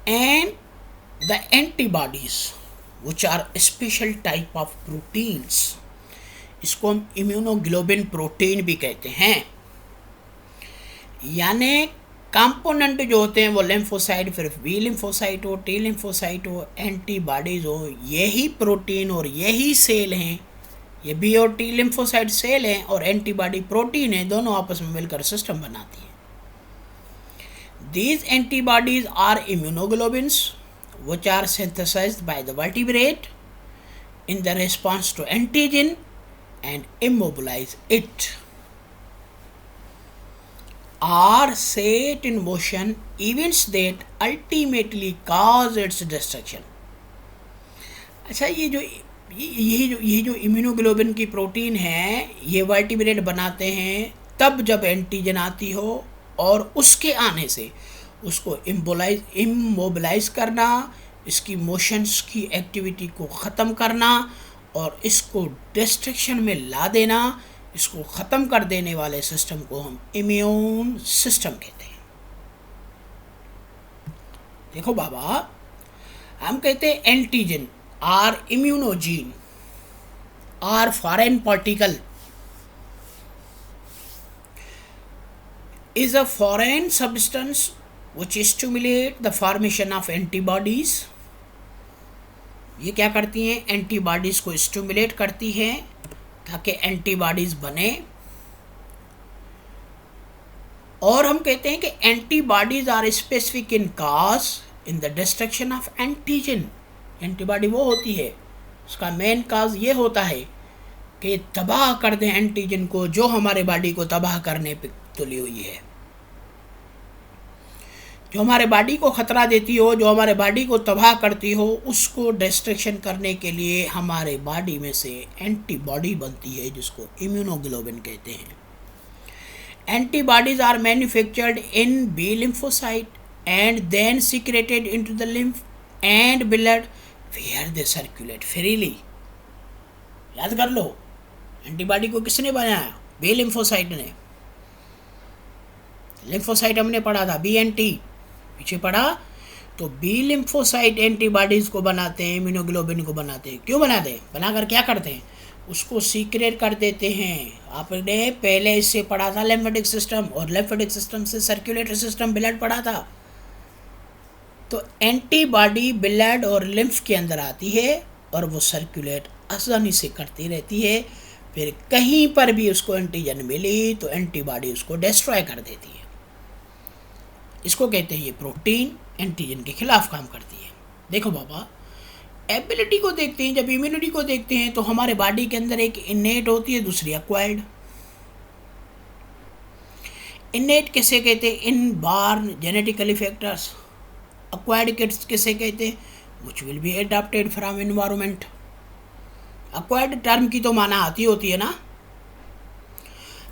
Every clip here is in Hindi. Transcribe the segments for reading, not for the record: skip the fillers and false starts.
and the antibodies which are special type of proteins, इसको हम इम्यूनोग्लोबिन प्रोटीन भी कहते हैं। यानी कंपोनेंट जो होते हैं वो लिम्फोसाइट, फिर बी लिम्फोसाइट हो, टी लिम्फोसाइट हो, एंटीबॉडीज हो, यही प्रोटीन और यही सेल हैं। ये बी और टी लिम्फोसाइट सेल हैं और एंटीबॉडी प्रोटीन है, दोनों आपस में मिलकर सिस्टम बनाती हैं। These antibodies are immunoglobulins which are synthesized by the vertebrate in the response to antigen and immobilize it, or set in motion events that ultimately cause its destruction। अच्छा, ये जो इम्यूनोग्लोबिन की प्रोटीन है ये वर्टिब्रेट बनाते हैं तब जब एंटीजन आती हो और उसके आने से उसको इमोबिलाइज करना, इसकी मोशंस की एक्टिविटी को ख़त्म करना और इसको डिस्ट्रक्शन में ला देना, इसको ख़त्म कर देने वाले सिस्टम को हम इम्यून सिस्टम कहते हैं। देखो बाबा, हम कहते हैं antigen or immunogen or foreign particle is a foreign substance which stimulate the formation of antibodies। ये क्या करती हैं? एंटीबॉडीज़ को स्टिमुलेट करती हैं ताकि एंटीबॉडीज़ बने। और हम कहते हैं कि antibodies are specific in cause in the destruction of antigen. Antibody वो होती है, उसका मेन काज ये होता है कि तबाह कर दें एंटीजन को जो हमारे बॉडी को तबाह करने पे तुली हुई है, जो हमारे बॉडी को ख़तरा देती हो, जो हमारे बॉडी को तबाह करती हो, उसको डिस्ट्रक्शन करने के लिए हमारे बॉडी में से एंटीबॉडी बनती है जिसको इम्यूनोग्लोबिन कहते हैं। Antibodies are manufactured in B lymphocyte and then secreted into the lymph and blood where they circulate freely. याद कर लो, एंटीबॉडी को किसने बनाया? बी लिम्फोसाइट ने। लिम्फोसाइट हमने पढ़ा था, बी एन टी पीछे पढ़ा। तो बी लिम्फोसाइट एंटीबॉडीज़ को बनाते हैं, इम्यूनोग्लोबिन को बनाते हैं। क्यों बनाते हैं? बनाकर क्या करते हैं? उसको सीक्रेट कर देते हैं। आपने पहले इससे पढ़ा था लिम्फेटिक सिस्टम, और लिम्फेटिक सिस्टम से सर्कुलेटरी सिस्टम ब्लड पढ़ा था। तो एंटीबॉडी ब्लड और लिम्फ के अंदर आती है और वो सर्कुलेट आसानी से करती रहती है। फिर कहीं पर भी उसको एंटीजन मिली तो एंटीबॉडी उसको डिस्ट्रॉय कर देती है। इसको कहते हैं ये प्रोटीन एंटीजन के खिलाफ काम करती है। देखो बाबा, एबिलिटी को देखते हैं, जब इम्यूनिटी को देखते हैं तो हमारे बॉडी के अंदर एक इनेट होती है, दूसरी एक्वायर्ड। इनेट किसे कहते हैं? In born genetically factors. Acquired किसे कहते हैं? Which will be adapted from environment. Acquired term की तो माना आती होती है ना।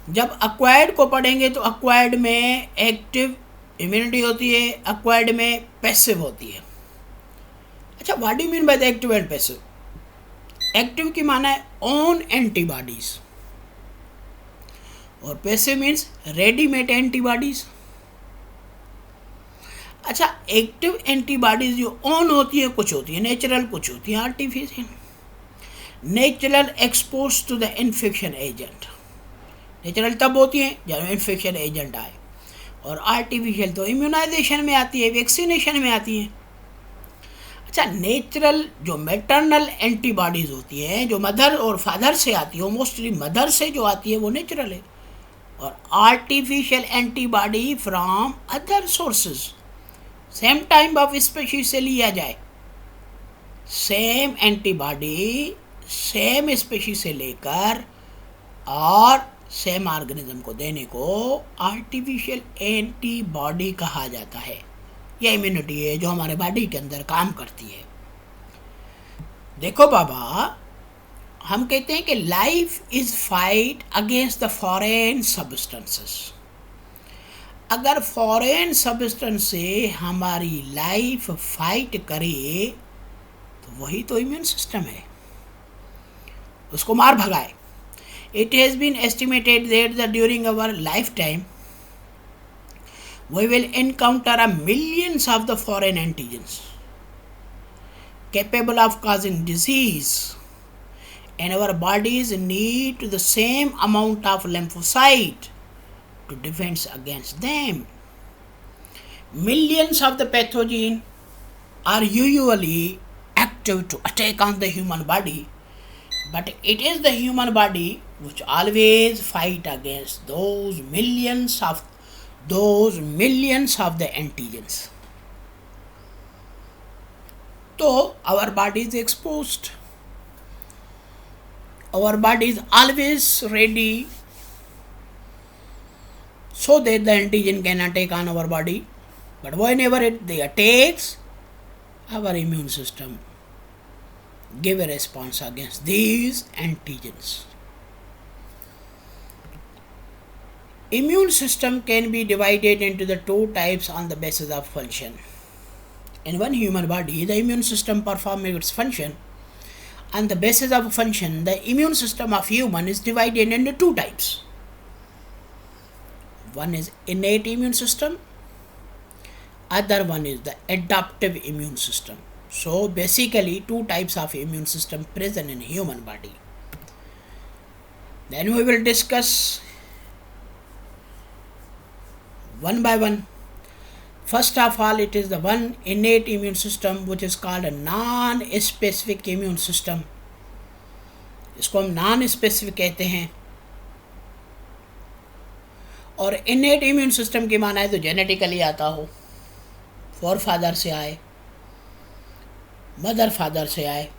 जब एक्वायर्ड को पढ़ेंगे तो एक्वायर्ड में एक्टिव इम्यूनिटी होती है, एक्वायर्ड में पैसिव होती है। अच्छा, what do you mean by the active and passive? Active की माना है ओन एंटीबॉडीज और पैसिव मीन्स रेडीमेड एंटीबॉडीज। अच्छा, एक्टिव एंटीबॉडीज जो ओन होती है, कुछ होती है नेचुरल, कुछ होती है artificial. Natural expose to the infection agent. Natural तब होती है जब इन्फेक्शन एजेंट आए, और आर्टिफिशियल तो इम्यूनाइजेशन में आती है, वैक्सीनेशन में आती है। अच्छा, नेचुरल जो मैटरनल एंटीबॉडीज़ होती हैं, जो मदर और फादर से आती है, मोस्टली मदर से जो आती है वो नेचुरल है। और artificial antibody from other sources, same type of species से लिया जाए, सेम एंटीबॉडी सेम स्पीशीज से लेकर और सेम ऑर्गेनिज्म को देने को आर्टिफिशियल एंटीबॉडी कहा जाता है। यह इम्यूनिटी है जो हमारे बॉडी के अंदर काम करती है। देखो बाबा, हम कहते हैं कि life is fight against the foreign substances. अगर फॉरेन सब्सटेंस से हमारी लाइफ फाइट करे तो वही तो इम्यून सिस्टम है, उसको मार भगाए। It has been estimated that during our lifetime we will encounter a millions of the foreign antigens capable of causing disease, and our bodies need the same amount of lymphocyte to defend against them. Millions of the pathogens are usually active to attack on the human body, but it is the human body which always fight against those millions of the antigens. So our body is exposed. Our body is always ready so that the antigen can attack on our body. But whenever they attacks, our immune system give a response against these antigens. Immune system can be divided into the two types on the basis of function. In one human body, the immune system performs its function. On the basis of function, the immune system of human is divided into two types. One is innate immune system, other one is the adaptive immune system. So basically two types of immune system present in human body. Then we will discuss one by one. First of all, it is the one innate immune system which is called a non-specific immune system. इसको हम non-specific कहते हैं. और innate immune system की माना है तो जेनेटिकली आता हो, फोर फादर से आए, मदर फादर से आए,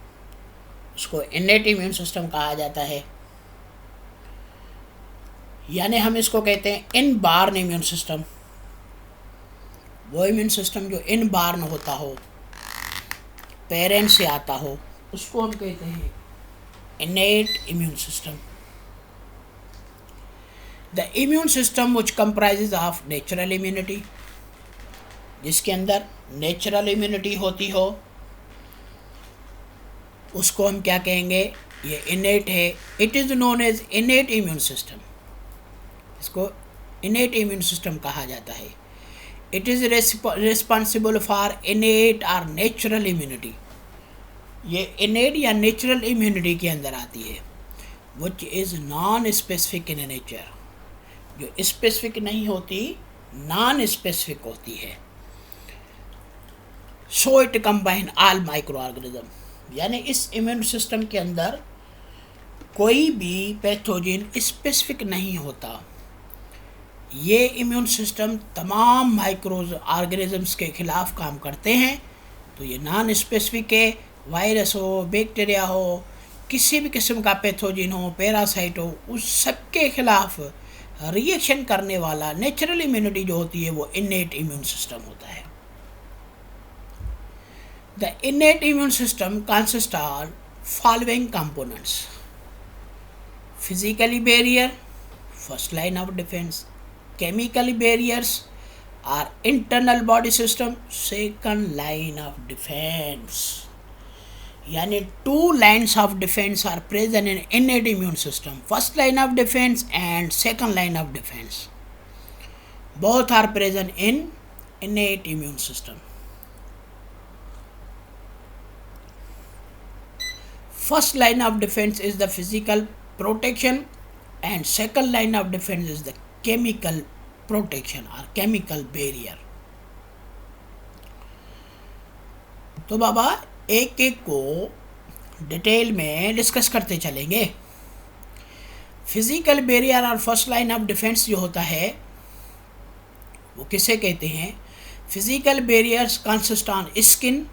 उसको innate immune system कहा जाता है. यानी हम इसको कहते हैं इनबॉर्न इम्यून सिस्टम. वो इम्यून सिस्टम जो इनबॉर्न होता हो, पेरेंट्स से आता हो, उसको हम कहते हैं innate immune system. The immune system which comprises of natural immunity, जिसके अंदर नेचुरल इम्यूनिटी होती हो, उसको हम क्या कहेंगे? ये innate है. It is known as innate immune system. इसको innate immune system कहा जाता है. It is responsible for innate or natural immunity. ये innate या natural immunity के अंदर आती है, which is non-specific in nature. जो specific नहीं होती, non-specific होती है. So it combine all microorganism. यानी इस immune system के अंदर कोई भी पैथोजन स्पेसिफिक नहीं होता. ये इम्यून सिस्टम तमाम माइक्रो ऑर्गेनिजम्स के खिलाफ काम करते हैं. तो ये नॉन स्पेसिफिक है. वायरस हो, बैक्टीरिया हो, किसी भी किस्म का पैथोजन हो, पैरासाइट हो, उस सब के खिलाफ रिएक्शन करने वाला नेचुरल इम्यूनिटी जो होती है वो इनेट इम्यून सिस्टम होता है. The इनेट immune system consist of following components: physically barrier, first line of defence; chemical barriers are internal body system, second line of defense. यानी two lines of defense are present in innate immune system. First line of defense and second line of defense, both are present in innate immune system. First line of defense is the physical protection and second line of defense is the chemical protection or chemical barrier. तो बाबा एक एक को डिटेल में डिस्कस करते चलेंगे. फिजिकल बैरियर और फर्स्ट लाइन ऑफ डिफेंस जो होता है वो किसे कहते हैं? Physical barriers consist on skin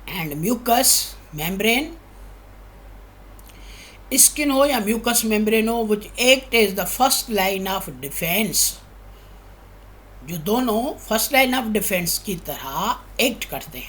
and mucous membrane. Skin हो या म्यूकस मेम्ब्रेन हो, which act as the first line of defence. जो दोनों फर्स्ट लाइन ऑफ डिफेंस की तरह एक्ट करते हैं.